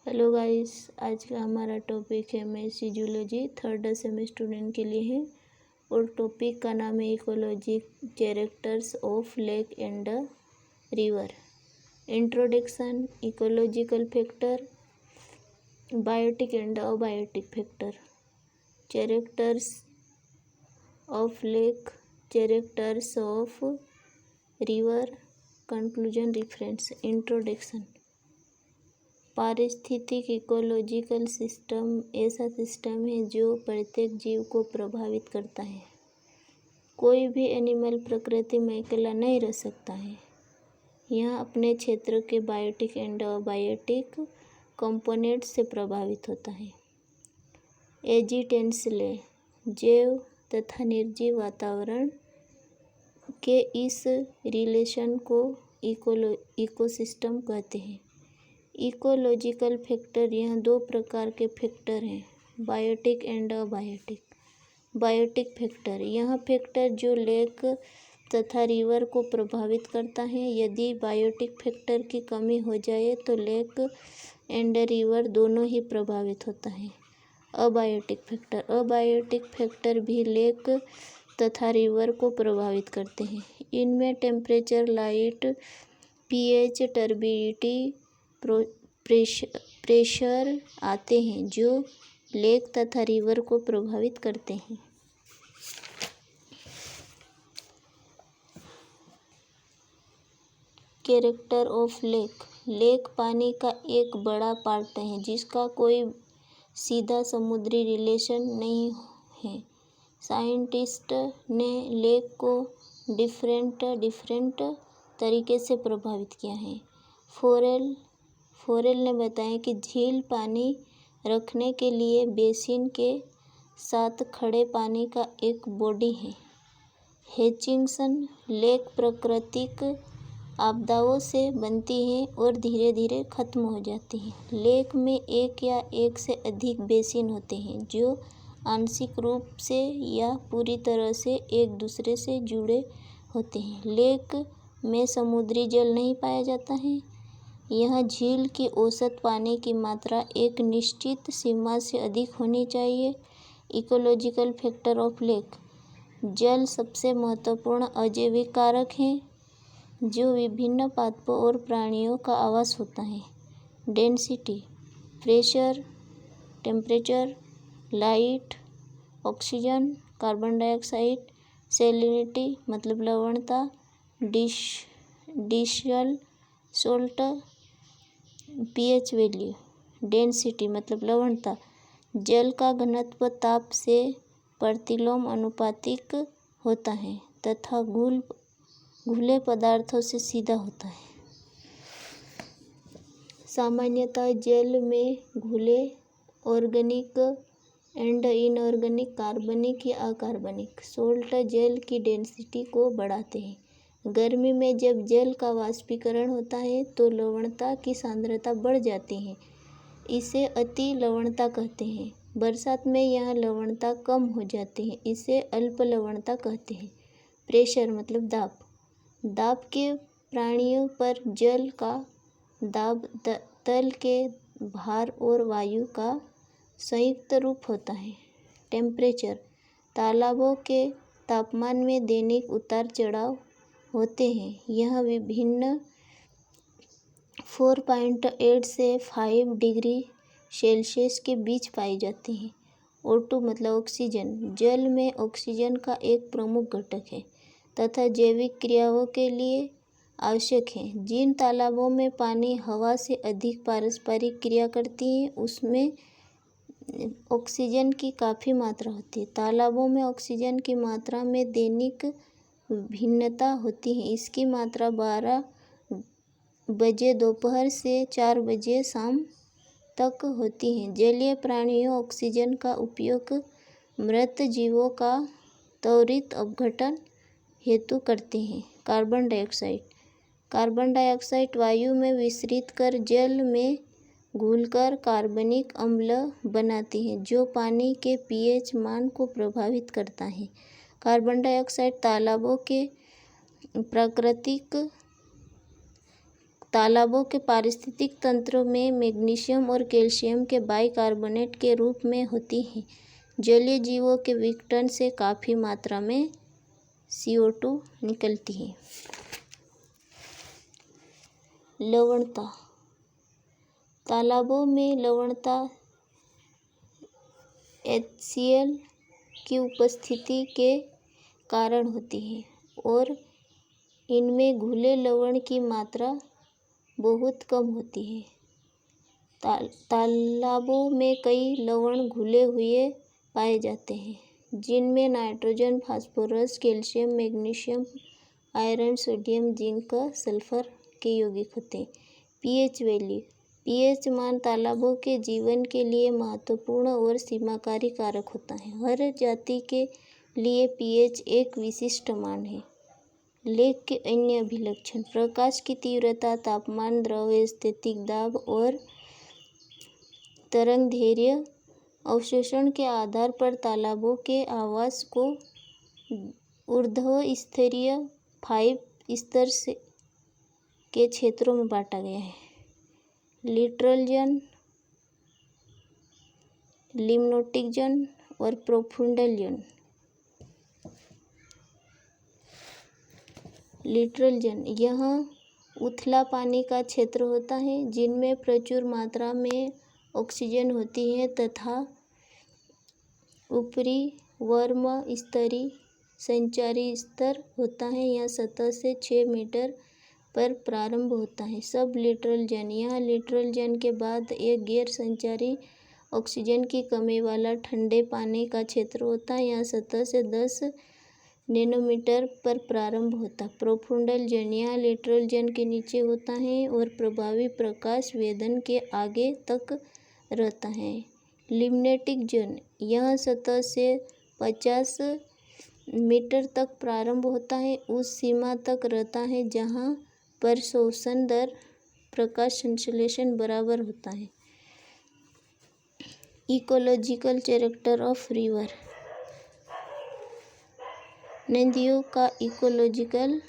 Hello guys, आज का हमारा टॉपिक है MSc zoology third semester student के लिए है और टॉपिक का नाम है ecology characters of lake and river. Introduction, ecological factor, biotic and abiotic factor, characters of lake, characters of river, conclusion, reference. Introduction. पारिस्थितिक इकोलॉजिकल सिस्टम ऐसा सिस्टम है जो प्रत्येक जीव को प्रभावित करता है। कोई भी एनिमल प्रकृति में अकेला नहीं रह सकता है। यह अपने क्षेत्र के बायोटिक एंड अबायोटिक कंपोनेंट से प्रभावित होता है। एजिटेंसले जैव तथा निर्जीव वातावरण के इस रिलेशन को इकोसिस्टम कहते हैं। इकोलॉजिकल फैक्टर, यहाँ दो प्रकार के फैक्टर हैं, biotic and abiotic. Biotic factor, यह फैक्टर जो लेक तथा रिवर को प्रभावित करता है। यदि बायोटिक फैक्टर की कमी हो जाए तो लेक एंड रिवर दोनों ही प्रभावित होता है। अबायोटिक फैक्टर, अबायोटिक फैक्टर भी लेक तथा रिवर को प्रभावित करते हैं। इनमें temperature, light, pH, turbidity, pressure आते हैं जो लेक तथा रिवर को प्रभावित करते हैं। कैरेक्टर ऑफ लेक, लेक पानी का एक बड़ा पार्ट है जिसका कोई सीधा समुद्री रिलेशन नहीं है। साइंटिस्ट ने लेक को डिफरेंट तरीके से प्रभावित किया है। फोरेल ने बताया कि झील पानी रखने के लिए बेसिन के साथ खड़े पानी का एक बॉडी है। हेचिंगसन, लेक प्राकृतिक आपदाओं से बनती है और धीरे धीरे खत्म हो जाती है। लेक में एक या एक से अधिक बेसिन होते हैं जो आंशिक रूप से या पूरी तरह से एक दूसरे से जुड़े होते हैं। लेक में समुद्री जल नहीं पाया जाता है। यह झील की औसत पानी की मात्रा एक निश्चित सीमा से अधिक होनी चाहिए। इकोलॉजिकल फैक्टर ऑफ लेक, जल सबसे महत्वपूर्ण अजैविक कारक है जो विभिन्न पादपों और प्राणियों का आवास होता है। Density, pressure, temperature, light, oxygen, carbon dioxide, salinity मतलब लवणता, डिसल सोल्ट, पीएच वैल्यू। डेंसिटी मतलब लवणता, जल का घनत्व ताप से प्रतिलोम अनुपातिक होता है तथा घुले पदार्थों से सीधा होता है। सामान्यतः जल में घुले ऑर्गेनिक एंड इनऑर्गेनिक, कार्बनिक या अकार्बनिक सोल्ट जल की डेंसिटी को बढ़ाते हैं। गर्मी में जब जल का वाष्पीकरण होता है तो लवणता की सांद्रता बढ़ जाती है, इसे अति लवणता कहते हैं। बरसात में यह लवणता कम हो जाती है, इसे अल्प लवणता कहते हैं। प्रेशर मतलब दाब, दाब के प्राणियों पर जल का दाब तल के भार और वायु का संयुक्त रूप होता है। टेम्परेचर, तालाबों के तापमान में दैनिक उतार चढ़ाव होते हैं। यह विभिन्न 4.8 से 5 डिग्री सेल्सियस के बीच पाई जाती हैं। O2 मतलब ऑक्सीजन, जल में ऑक्सीजन का एक प्रमुख घटक है तथा जैविक क्रियाओं के लिए आवश्यक है। जिन तालाबों में पानी हवा से अधिक पारस्परिक क्रिया करती है उसमें ऑक्सीजन की काफ़ी मात्रा होती है। तालाबों में ऑक्सीजन की मात्रा में दैनिक भिन्नता होती है। इसकी मात्रा 12 बजे दोपहर से 4 बजे शाम तक होती है। जलीय प्राणियों ऑक्सीजन का उपयोग मृत जीवों का त्वरित अपघटन हेतु करते हैं। कार्बन डाइऑक्साइड, कार्बन डाइऑक्साइड वायु में विसरित कर जल में घुलकर कार्बनिक अम्ल बनाती है जो पानी के पीएच मान को प्रभावित करता है। कार्बन डाइऑक्साइड तालाबों के पारिस्थितिक तंत्रों में मैग्नीशियम और कैल्शियम के बाइकार्बोनेट के रूप में होती हैं। जलीय जीवों के विघटन से काफ़ी मात्रा में CO2 निकलती है। लवणता। तालाबों में लवणता HCl की उपस्थिति के कारण होती है और इनमें घुले लवण की मात्रा बहुत कम होती है। तालाबों में कई लवण घुले हुए पाए जाते हैं, जिनमें nitrogen, phosphorus, calcium, magnesium, iron, sodium, zinc, sulphur के यौगिक होते हैं। pH value. pH मान तालाबों के जीवन के लिए महत्वपूर्ण और सीमाकारी कारक होता है। हर जाति के लिए pH एक विशिष्ट मान है। लेख के अन्य अभिलक्षण: प्रकाश की तीव्रता, तापमान, द्रव स्थैतिक दाब और तरंगदैर्घ्य अवशोषण के आधार पर तालाबों के आवास को ऊर्ध्वस्तरीय 5 स्तर के क्षेत्रों में बांटा गया है: लिटरल जोन, लिम्नोटिक जोन और प्रोफुंडल जोन। लिटरल जोन यह उथला पानी का क्षेत्र होता है जिनमें प्रचुर मात्रा में ऑक्सीजन होती है तथा ऊपरी वर्म स्तरीय संचारी स्तर होता है। यह सतह से 6 मीटर पर प्रारंभ होता है। सब लिटरल जोन यह लिटरल जोन के बाद एक गैर संचारी ऑक्सीजन की कमी वाला ठंडे पानी का क्षेत्र होता है। यह सतह से 10 नैनोमीटर पर प्रारंभ होता है। प्रोफुंडल जोन यह लिटरल जोन के नीचे होता है और प्रभावी प्रकाश वेधन के आगे तक रहता है। लिम्नेटिक जोन यह सतह से 50 मीटर तक प्रारंभ होता है, उस सीमा तक रहता है जहाँ पर शोषण दर प्रकाश संश्लेषण बराबर होता है। Ecological character of river. नदियों का इकोलॉजिकल